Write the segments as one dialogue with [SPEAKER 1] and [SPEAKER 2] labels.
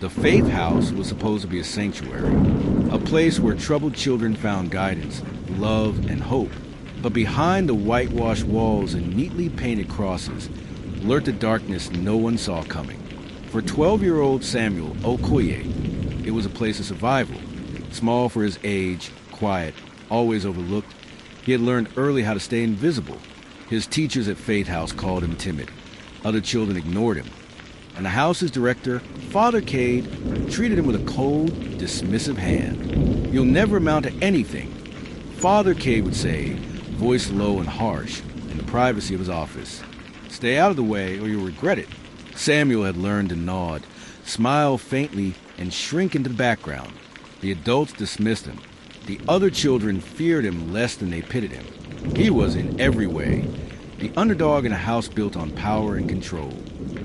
[SPEAKER 1] The Faith House was supposed to be a sanctuary, a place where troubled children found guidance, love, and hope. But behind the whitewashed walls and neatly painted crosses lurked a darkness no one saw coming. For 12-year-old Samuel Okoye, it was a place of survival. Small for his age, quiet, always overlooked, he had learned early how to stay invisible. His teachers at Faith House called him timid. Other children ignored him. And the house's director, Father Cade, treated him with a cold, dismissive hand. "You'll never amount to anything," Father Cade would say, voice low and harsh, in the privacy of his office. "Stay out of the way or you'll regret it." Samuel had learned to nod, smile faintly, and shrink into the background. The adults dismissed him. The other children feared him less than they pitied him. He was, in every way, the underdog in a house built on power and control.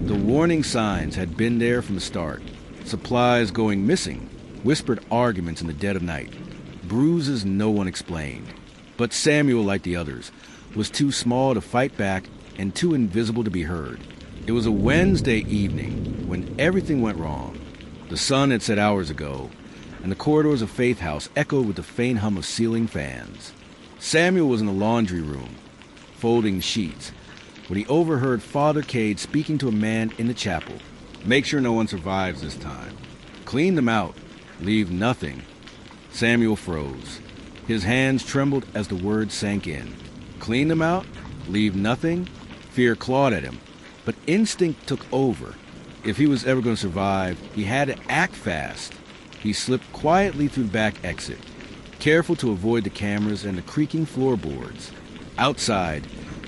[SPEAKER 1] The warning signs had been there from the start. Supplies going missing, whispered arguments in the dead of night, bruises no one explained. But Samuel, like the others, was too small to fight back and too invisible to be heard. It was a Wednesday evening when everything went wrong. The sun had set hours ago, and the corridors of Faith House echoed with the faint hum of ceiling fans. Samuel was in the laundry room, folding sheets, when he overheard Father Cade speaking to a man in the chapel. "Make sure no one survives this time. Clean them out. Leave nothing." Samuel froze. His hands trembled as the words sank in. Clean them out? Leave nothing? Fear clawed at him, but instinct took over. If he was ever going to survive, he had to act fast. He slipped quietly through the back exit, careful to avoid the cameras and the creaking floorboards. Outside,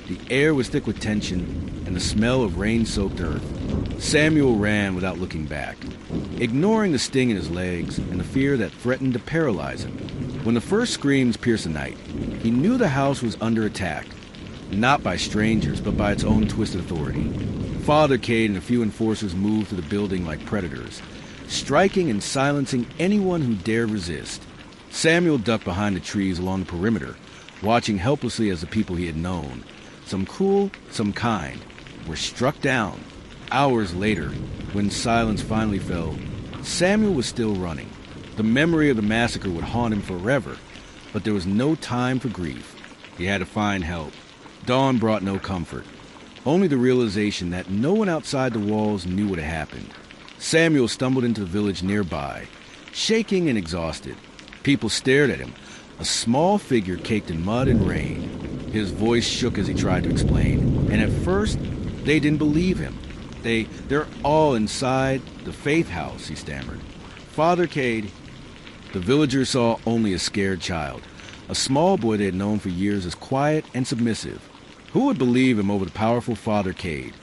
[SPEAKER 1] the air was thick with tension and the smell of rain-soaked earth. Samuel ran without looking back, ignoring the sting in his legs and the fear that threatened to paralyze him. When the first screams pierced the night, he knew the house was under attack, not by strangers, but by its own twisted authority. Father Cade and a few enforcers moved through the building like predators, striking and silencing anyone who dared resist. Samuel ducked behind the trees along the perimeter, watching helplessly as the people he had known, some cruel, some kind, were struck down. Hours later, when silence finally fell, Samuel was still running. The memory of the massacre would haunt him forever, but there was no time for grief. He had to find help. Dawn brought no comfort, only the realization that no one outside the walls knew what had happened. Samuel stumbled into the village nearby, shaking and exhausted. People stared at him, a small figure caked in mud and rain. His voice shook as he tried to explain, and at first, they didn't believe him. They're all inside the Faith House, he stammered. Father Cade. The villagers saw only a scared child, a small boy they had known for years as quiet and submissive. Who would believe him over the powerful Father Cade,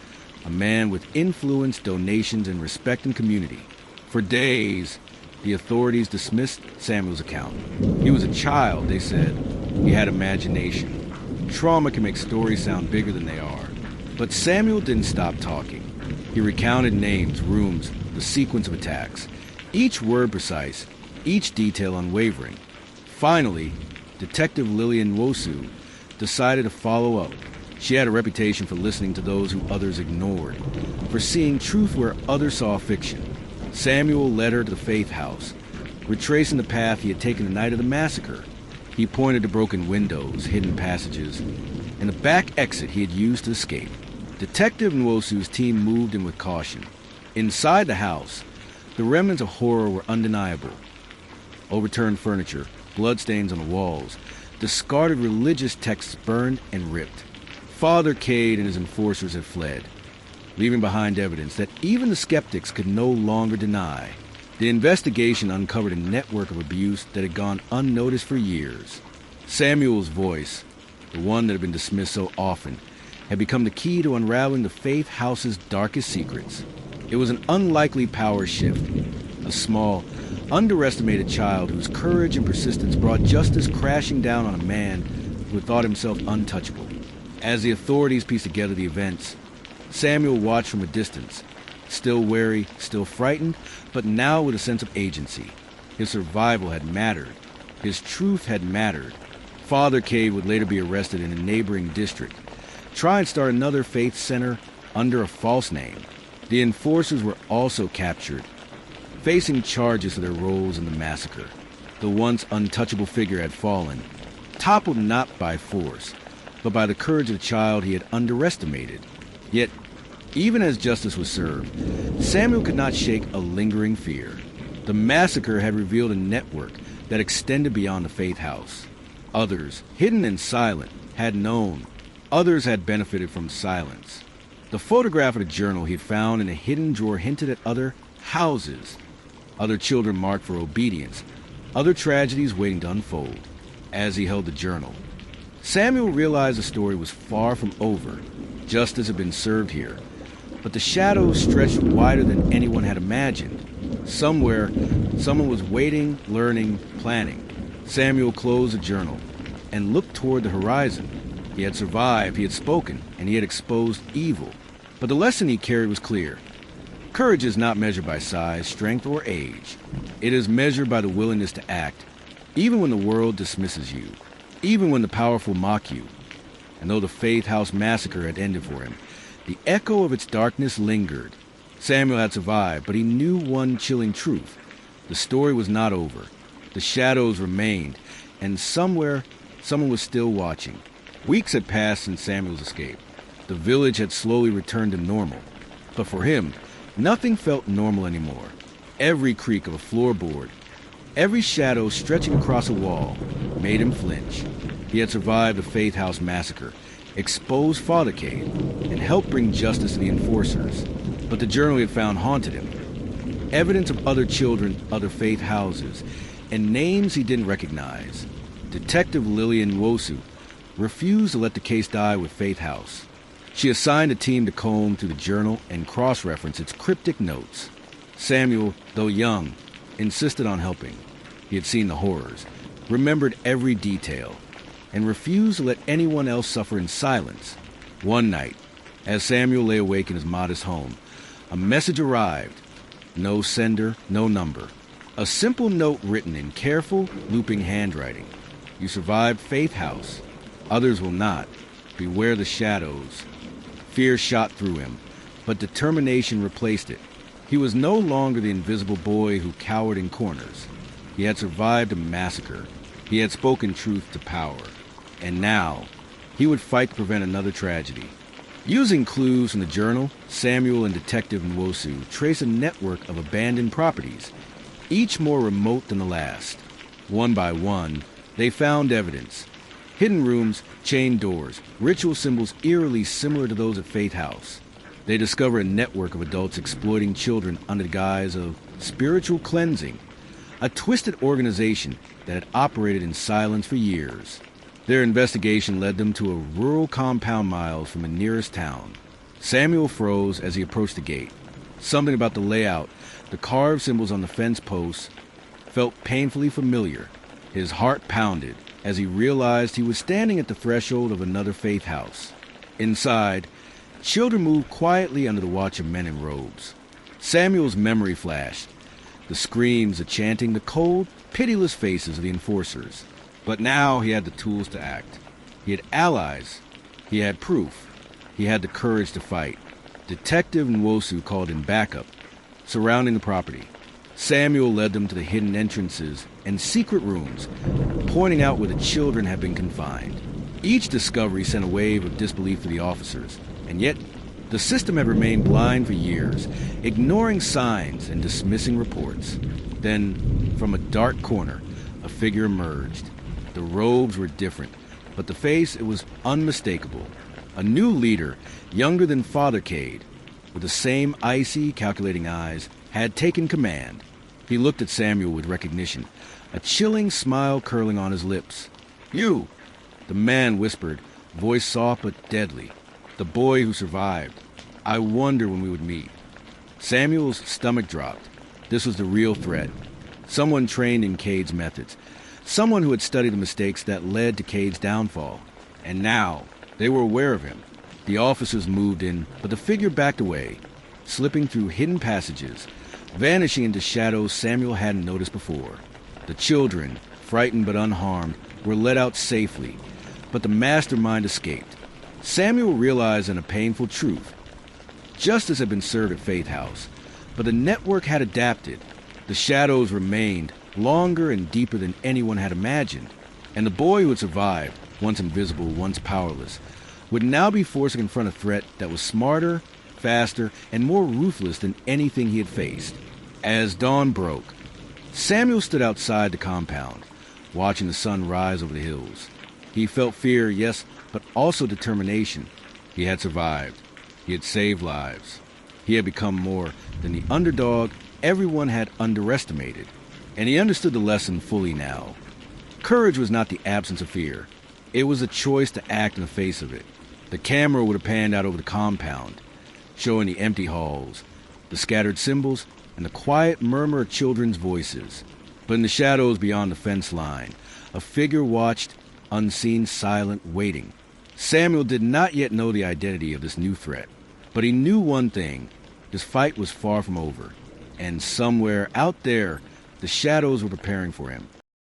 [SPEAKER 1] a man with influence, donations, and respect in community? For days, the authorities dismissed Samuel's account. He was a child, they said. He had imagination. Trauma can make stories sound bigger than they are. But Samuel didn't stop talking. He recounted names, rooms, the sequence of attacks, each word precise, each detail unwavering. Finally, Detective Lillian Wosu decided to follow up. She had a reputation for listening to those who others ignored, for seeing truth where others saw fiction. Samuel led her to the Faith House, retracing the path he had taken the night of the massacre. He pointed to broken windows, hidden passages, and the back exit he had used to escape. Detective Nwosu's team moved in with caution. Inside the house, the remnants of horror were undeniable. Overturned furniture, bloodstains on the walls, discarded religious texts burned and ripped. Father Cade and his enforcers had fled, leaving behind evidence that even the skeptics could no longer deny. The investigation uncovered a network of abuse that had gone unnoticed for years. Samuel's voice, the one that had been dismissed so often, had become the key to unraveling the Faith House's darkest secrets. It was an unlikely power shift. A small, underestimated child whose courage and persistence brought justice crashing down on a man who had thought himself untouchable. As the authorities pieced together the events, Samuel watched from a distance, still wary, still frightened, but now with a sense of agency. His survival had mattered. His truth had mattered. Father Cade would later be arrested in a neighboring district, try and start another faith center under a false name. The enforcers were also captured. facing charges for their roles in the massacre. The once untouchable figure had fallen, toppled not by force, but by the courage of the child he had underestimated. Yet, even as justice was served, Samuel could not shake a lingering fear. The massacre had revealed a network that extended beyond the Faith House. Others, hidden and silent, had known. Others had benefited from silence. The photograph of the journal he had found in a hidden drawer hinted at other houses, other children marked for obedience, other tragedies waiting to unfold. As he held the journal, Samuel realized the story was far from over. Justice had been served here, but the shadows stretched wider than anyone had imagined. Somewhere, someone was waiting, learning, planning. Samuel closed the journal and looked toward the horizon. He had survived, he had spoken, and he had exposed evil. But the lesson he carried was clear. Courage is not measured by size, strength, or age. It is measured by the willingness to act, even when the world dismisses you, even when the powerful mock you. And though the Faith House Massacre had ended for him, the echo of its darkness lingered. Samuel had survived, but he knew one chilling truth. The story was not over. The shadows remained, and somewhere, someone was still watching. Weeks had passed since Samuel's escape. The village had slowly returned to normal. But for him, nothing felt normal anymore. Every creak of a floorboard, every shadow stretching across a wall, made him flinch. He had survived the Faith House Massacre, exposed Fathercade, and helped bring justice to the enforcers. But the journal he had found haunted him. Evidence of other children, other faith houses, and names he didn't recognize. Detective Lillian Wosu refused to let the case die with Faith House. She assigned a team to comb through the journal and cross-reference its cryptic notes. Samuel, though young, insisted on helping. He had seen the horrors, remembered every detail, and refused to let anyone else suffer in silence. One night, as Samuel lay awake in his modest home, a message arrived. No sender, no number. A simple note written in careful, looping handwriting. You survived Faith House. Others will not. Beware the shadows. Fear shot through him, but determination replaced it. He was no longer the invisible boy who cowered in corners. He had survived a massacre. He had spoken truth to power. And now, he would fight to prevent another tragedy. Using clues from the journal, Samuel and Detective Nwosu traced a network of abandoned properties, each more remote than the last. One by one, they found evidence. Hidden rooms, chained doors, ritual symbols eerily similar to those at Faith House. They discover a network of adults exploiting children under the guise of spiritual cleansing, a twisted organization that had operated in silence for years. Their investigation led them to a rural compound miles from the nearest town. Samuel froze as he approached the gate. Something about the layout, the carved symbols on the fence posts, felt painfully familiar. His heart pounded as he realized he was standing at the threshold of another faith house. Inside, children moved quietly under the watch of men in robes. Samuel's memory flashed. The screams, the chanting, the cold, pitiless faces of the enforcers. But now he had the tools to act. He had allies. He had proof. He had the courage to fight. Detective Nwosu called in backup, surrounding the property. Samuel led them to the hidden entrances and secret rooms, pointing out where the children had been confined. Each discovery sent a wave of disbelief for the officers, and yet the system had remained blind for years, ignoring signs and dismissing reports. Then, from a dark corner, a figure emerged. The robes were different, but the face, it was unmistakable. A new leader, younger than Father Cade, with the same icy, calculating eyes, had taken command. He looked at Samuel with recognition, a chilling smile curling on his lips. "You!" the man whispered, voice soft but deadly. "The boy who survived. I wonder when we would meet." Samuel's stomach dropped. This was the real threat. Someone trained in Cade's methods. Someone who had studied the mistakes that led to Cade's downfall. And now, they were aware of him. The officers moved in, but the figure backed away, slipping through hidden passages, vanishing into shadows Samuel hadn't noticed before. The children, frightened but unharmed, were let out safely, but the mastermind escaped. Samuel realized a painful truth. Justice had been served at Faith House, but the network had adapted. The shadows remained, longer and deeper than anyone had imagined, and the boy who had survived, once invisible, once powerless, would now be forced to confront a threat that was smarter, faster, and more ruthless than anything he had faced. As dawn broke, Samuel stood outside the compound, watching the sun rise over the hills. He felt fear, yes, but also determination. He had survived. He had saved lives. He had become more than the underdog everyone had underestimated, and he understood the lesson fully now. Courage was not the absence of fear. It was a choice to act in the face of it. The camera would have panned out over the compound, showing the empty halls, the scattered symbols, and the quiet murmur of children's voices. But in the shadows beyond the fence line, a figure watched, unseen, silent, waiting. Samuel did not yet know the identity of this new threat, but he knew one thing: this fight was far from over, and somewhere out there, the shadows were preparing for him.